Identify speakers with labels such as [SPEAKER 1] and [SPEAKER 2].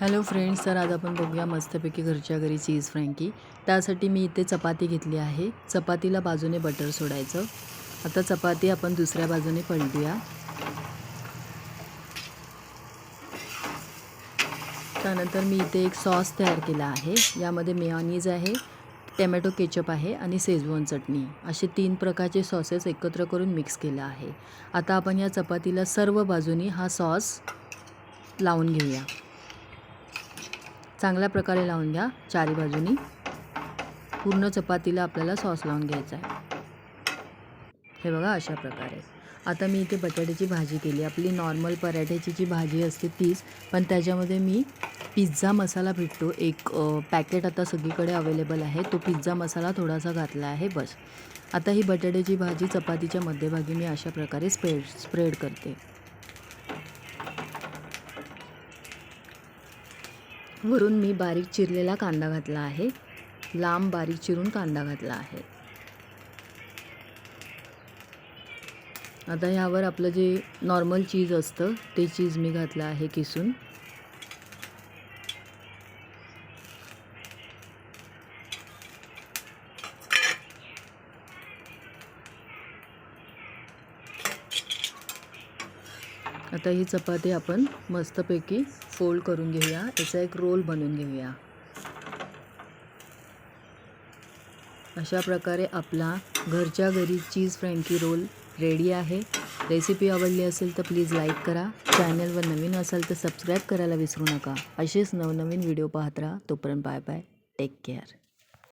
[SPEAKER 1] Hello friends, तर आज आपण बघूया मस्तपैकी घरच्या घरी चीज फ्रँकी। त्यासाठी मी इथे चपाती घेतली आहे। चपातीला बाजूने बटर सोडायचं। आता चपाती आपण दुसऱ्या बाजूने पलटूया। त्यानंतर मी इथे एक सॉस तयार केला आहे। यामध्ये मेयोनीज आहे, टोमॅटो केचप आहे आणि शेजवान चटणी, असे 3 प्रकारचे सॉसेस एकत्र करून मिक्स केला आहे। आता आपण या चपातीला सर्व बाजूनी हा सॉस लावून घेऊया। चांगल्या प्रकारे लावून घ्या। चारी बाजूनी पूर्ण चपातीला आपल्याला सॉस लावून घ्यायचा आहे। हे बघा अशा प्रकारे। आता मी इथे बटाट्याची भाजी केली। आपली नॉर्मल पराठ्याची जी भाजी असते तीच, पण त्याच्यामध्ये मी पिझ्झा मसाला भेटतो एक पॅकेट आता सगळीकडे अवेलेबल आहे। तो पिझ्झा मसाला थोडासा घातला आहे बस। आता ही बटाट्याची भाजी चपातीच्या मध्यभागी मी अशा प्रकारे स्प्रेड करते। वरून मी बारीक चिरलेला कांदा घातला आहे। लांब बारीक चिरून कांदा घातला आहे। आता ह्यावर आपलं जे नॉर्मल चीज असतं ते चीज मी घातलं आहे किसून। आता ही चपाती आपण मस्तपैकी फोल्ड करून घेऊया। याचा एक रोल बनवून घेऊया। अशा प्रकारे आपला घरच्या घरी चीज फ्रँकी रोल रेडी आहे। रेसिपी आवडली असेल तर प्लीज लाईक करा। चॅनलवर नवीन असाल तर सबस्क्राईब करायला विसरू नका। असेच नवनवीन व्हिडिओ पाहत राहा। तोपर्यंत बाय बाय, टेक केअर।